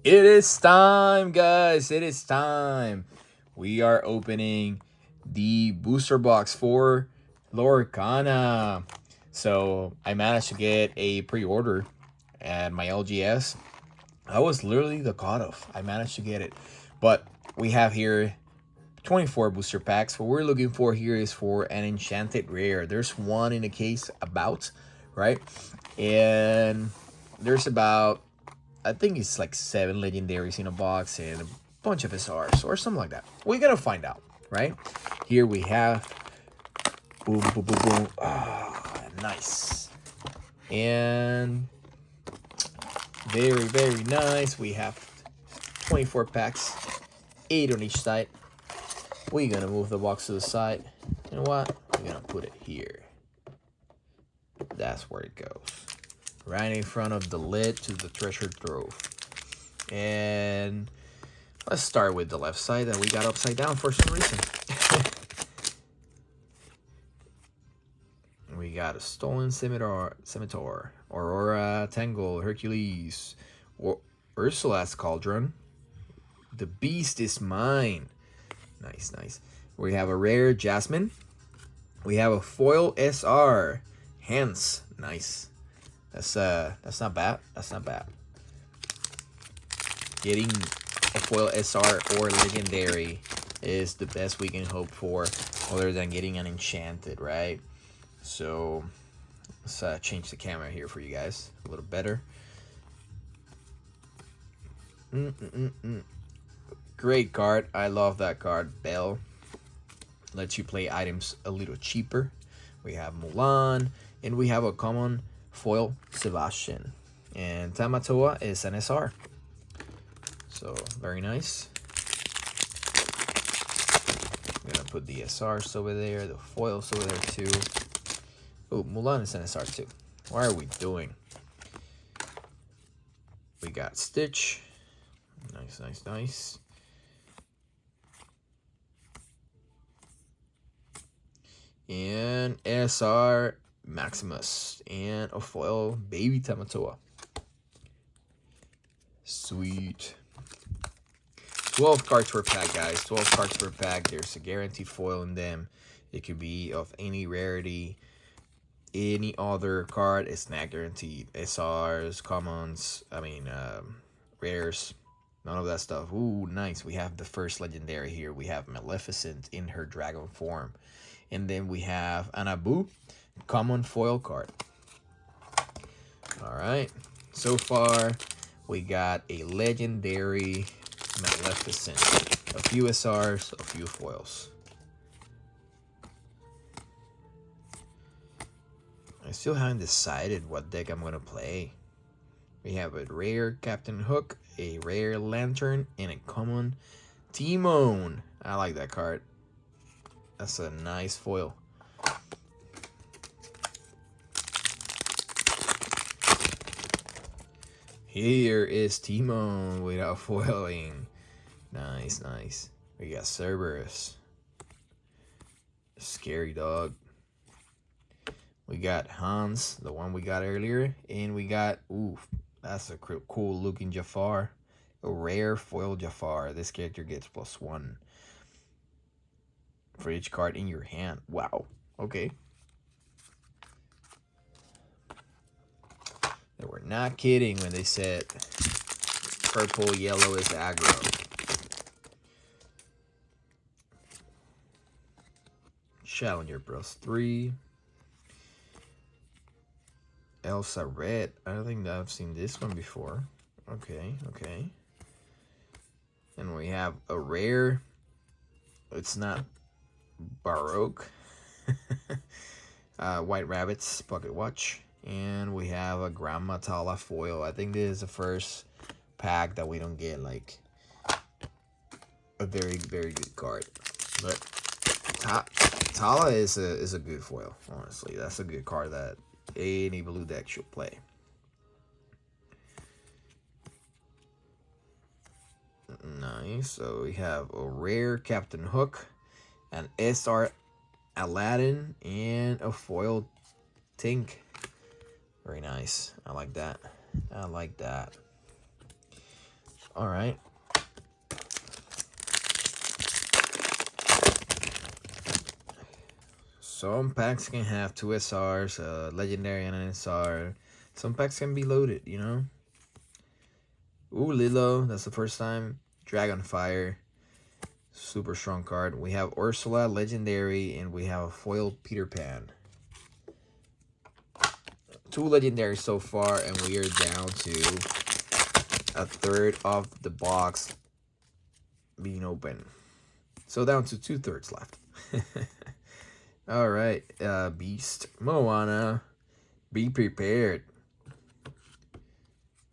It is time, guys. It is time. We are opening the booster box for Lorcana. So I managed to get a pre-order at my LGS. I was literally the cutoff. I managed to get it. But we have here 24 booster packs. What we're looking for here is for an Enchanted rare. There's one in the case about, right? And there's about, I think it's like 7 legendaries in a box and a bunch of SRs or something like that. We're gonna find out, right? Here we have boom, boom, boom, boom. Ah, nice. And very, very nice. We have 24 packs, 8 on each side. We're gonna move the box to the side. You know what? We're gonna put it here. That's where it goes. Right in front of the lid to the treasure trove. And let's start with the left side that we got upside down for some reason. We got a Stolen Scimitar, Aurora Tangle, Hercules, Ursula's Cauldron. The Beast is Mine. Nice, nice. We have a rare Jasmine. We have a foil SR. Hence, nice. That's not bad. That's not bad. Getting a foil SR or legendary is the best we can hope for, other than getting an Enchanted, right? So let's change the camera here for you guys a little better. Great card. I love that card. Bell lets you play items a little cheaper. We have Mulan, and we have a common foil Sebastian, and Tamatoa is an SR, so very nice. I'm gonna put the SRs over there, the foils over there too. Oh, Mulan is an SR too. What are we doing? We got Stitch. Nice, nice, nice. And SR Maximus and a foil baby Tamatoa. Sweet. 12 cards per pack, guys. 12 cards per pack. There's a guaranteed foil in them. It could be of any rarity. Any other card is not guaranteed. SRs, commons, rares. None of that stuff. Ooh, nice. We have the first legendary here. We have Maleficent in her dragon form. And then we have Anabu, common foil card. Alright, so far we got a legendary Maleficent, a few SRs, a few foils. I still haven't decided what deck I'm going to play. We have a rare Captain Hook, a rare Lantern, and a common Timon. I like that card. That's a nice foil. Here is Timon without foiling. Nice, nice. We got Cerberus. Scary dog. We got Hans, the one we got earlier. And we got, ooh, that's a cool looking Jafar. A rare foil Jafar. This character gets +1 for each card in your hand. Wow. Okay. They were not kidding when they said purple, yellow is aggro. Challenger Bros 3. Elsa Red. I don't think that I've seen this one before. Okay, okay. And we have a rare. It's not Baroque. White Rabbit's Pocket Watch. And we have a Grandma Tala foil. I think this is the first pack that we don't get like a very, very good card. But Tala is a good foil, honestly. That's a good card that any blue deck should play. Nice. So we have a rare Captain Hook, an SR Aladdin, and a foil Tink. Very nice. I like that. I like that. All right. Some packs can have 2 SRs, legendary and an SR. Some packs can be loaded, you know. Ooh, Lilo, that's the first time. Dragonfire, super strong card. We have Ursula, legendary, and we have a foiled Peter Pan. 2 legendaries so far, and we are down to a third of the box being open. So down to 2/3 left. All right, Beast, Moana, be prepared.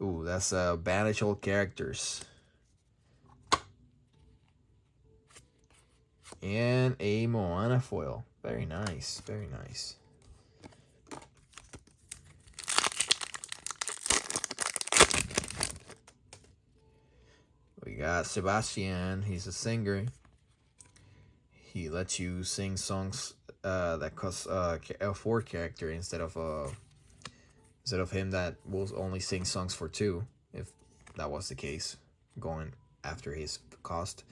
Ooh, that's banish all characters. And a Moana foil. Very nice, very nice. We got Sebastian, he's a singer. He lets you sing songs that cost a 4 character instead of him that will only sing songs for 2, if that was the case, going after his cost.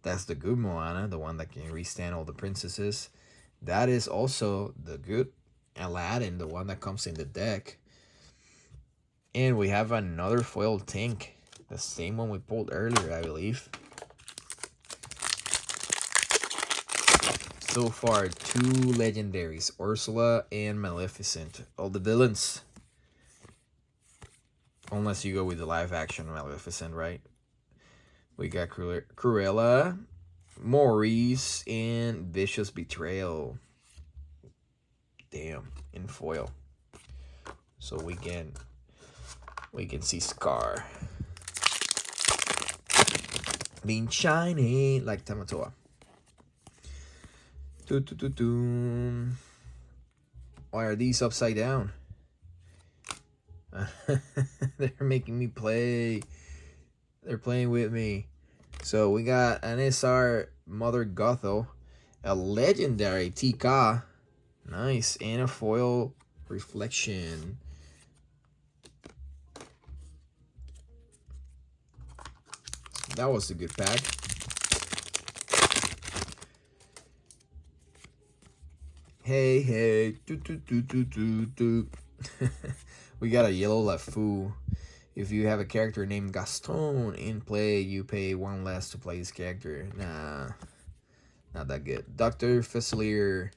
That's the good Moana, the one that can restand all the princesses. That is also the good Aladdin, the one that comes in the deck. And we have another foiled Tink, the same one we pulled earlier, I believe. So far, 2 legendaries, Ursula and Maleficent. All the villains. Unless you go with the live action Maleficent, right? We got Cruella, Maurice, and Vicious Betrayal. Damn, in foil. So we can see Scar being shiny like Tamatoa. Why are these upside down? They're making me play. They're playing with me. So we got an SR Mother Gotho, a legendary Tika, nice, and a foil Reflection. That was a good pack. Hey, we got a yellow LeFou. If you have a character named Gaston in play, you pay 1 less to play this character. Nah, not that good. Dr. Fusilier.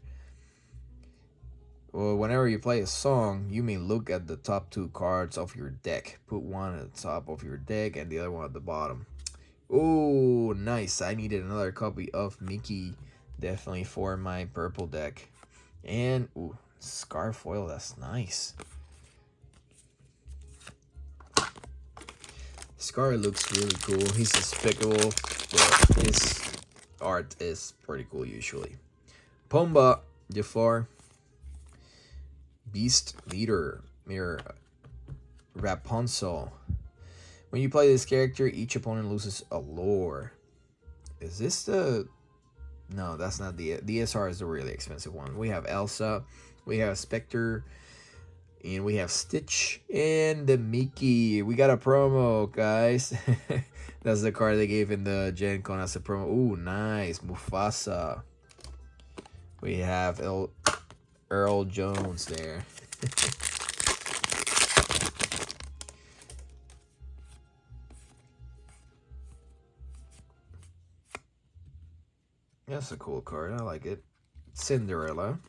Well, whenever you play a song, you may look at the top 2 cards of your deck. Put one at the top of your deck and the other one at the bottom. Oh, nice. I needed another copy of Mickey, definitely for my purple deck. And, ooh, Scar foil, that's nice. Scar looks really cool. He's despicable, but his art is pretty cool usually. Pumbaa, Jafar, Beast Leader, Mirror, Rapunzel. When you play this character, each opponent loses a lore. Is this the... No, that's not the SR is the really expensive one. We have Elsa, we have Spectre, and we have Stitch and the Mickey. We got a promo, guys. That's the card they gave in the Gen Con as a promo. Ooh, nice. Mufasa. We have Earl Jones there. That's a cool card. I like it. Cinderella.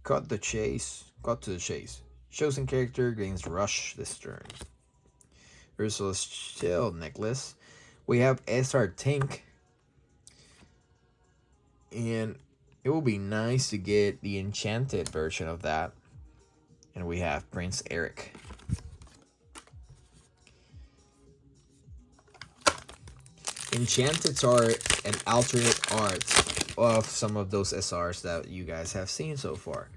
Cut to the chase. Chosen character gains rush this turn. Ursula's Shell Necklace. We have SR Tink. And it will be nice to get the Enchanted version of that. And we have Prince Eric. Enchanteds are an alternate art of some of those SRs that you guys have seen so far.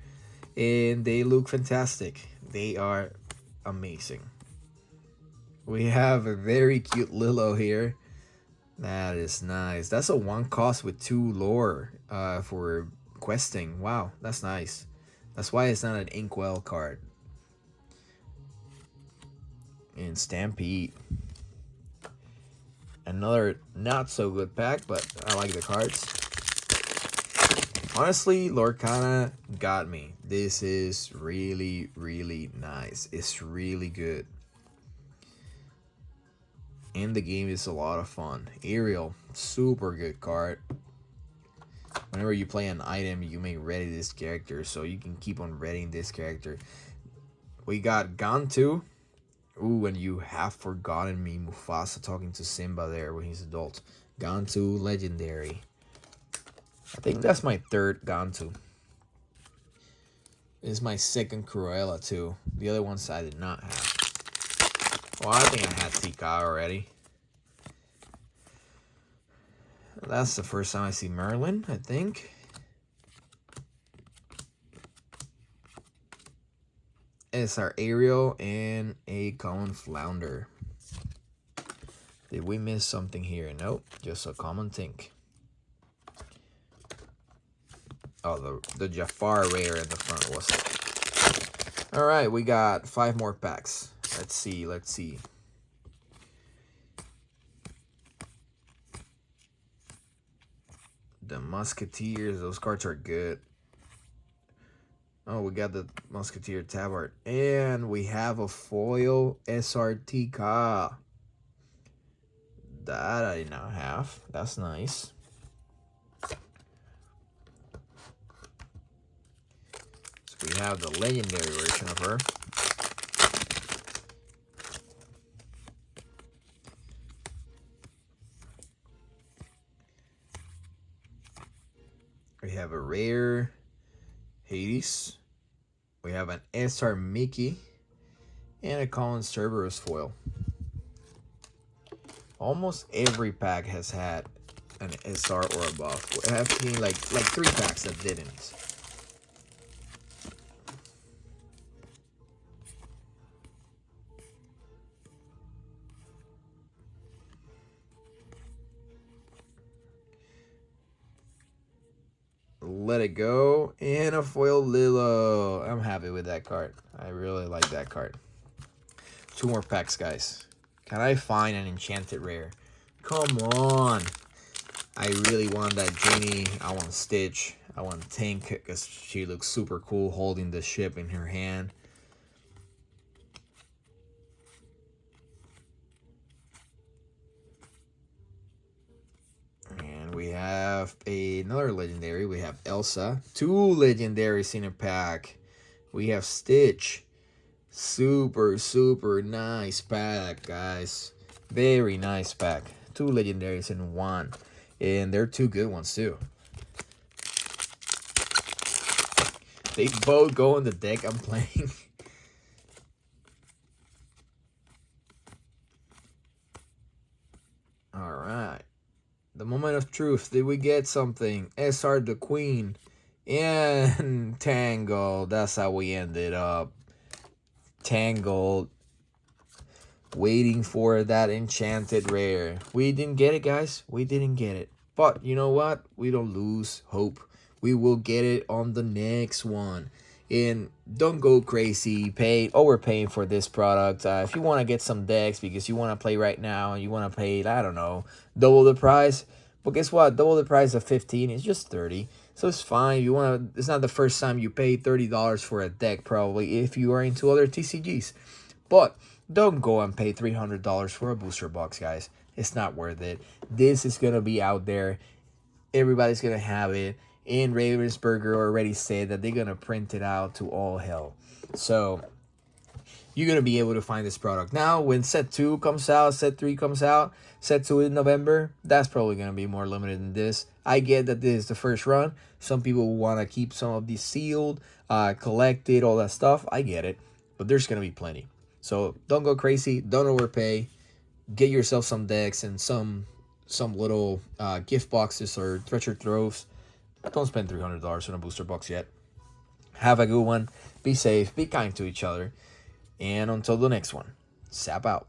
And they look fantastic. They are amazing. We have a very cute Lilo here. That is nice. That's a 1 cost with 2 lore for questing. Wow, that's nice. That's why it's not an Inkwell card. And Stampede. Another not so good pack, but I like the cards. Honestly, Lorcana got me. This is really, really nice. It's really good. And the game is a lot of fun. Ariel, super good card. Whenever you play an item, you may ready this character, so you can keep on readying this character. We got Gantu. Ooh, and you have forgotten me, Mufasa talking to Simba there when he's adult. Gantu, legendary. I think that's my third Gantu. This is my second Cruella too. The other ones I did not have. Well, I think I had Tika already. That's the first time I see Merlin, I think. It's our Ariel and a common Flounder. Did we miss something here? Nope, just a common Tink. Oh, the Jafar rare in the front was it. Alright, we got 5 more packs. Let's see, let's see. The Musketeers, those cards are good. Oh, we got the Musketeer Tabard. And we have a foil SRTK. That I did not have. That's nice. So we have the legendary version of her. We have a rare Hades. We have an SR Mickey and a common Cerberus foil. Almost every pack has had an SR or above. I have seen like 3 packs that didn't. Let It Go, and a foil Lilo. I'm happy with that card. I really like that card. 2 more packs, guys. Can I find an Enchanted rare? Come on. I really want that Genie. I want Stitch. I want Tank because she looks super cool holding the ship in her hand. We have another legendary. We have Elsa. 2 legendaries in a pack. We have Stitch. Super, super nice pack, guys. Very nice pack. 2 legendaries in 1. And they're 2 good ones, too. They both go in the deck I'm playing. Alright. The moment of truth. Did we get something? SR the Queen. And Tangled. That's how we ended up. Tangled. Waiting for that Enchanted rare. We didn't get it, guys. We didn't get it. But you know what? We don't lose hope. We will get it on the next one. And don't go crazy overpaying for this product. If you want to get some decks because you want to play right now and you want to pay, I don't know, double the price. But guess what? Double the price of 15 is just 30. So it's fine. You want to. It's not the first time you pay $30 for a deck, probably, if you are into other TCGs. But don't go and pay $300 for a booster box, guys. It's not worth it. This is gonna be out there. Everybody's gonna have it. And Ravensburger already said that they're going to print it out to all hell. So, you're going to be able to find this product. Now, when set 2 comes out, set 3 comes out, set 2 in November, that's probably going to be more limited than this. I get that this is the first run. Some people want to keep some of these sealed, collected, all that stuff. I get it. But there's going to be plenty. So, don't go crazy. Don't overpay. Get yourself some decks and some little gift boxes or treasure troves. Don't spend $300 on a booster box yet. Have a good one. Be safe. Be kind to each other. And until the next one, sap out.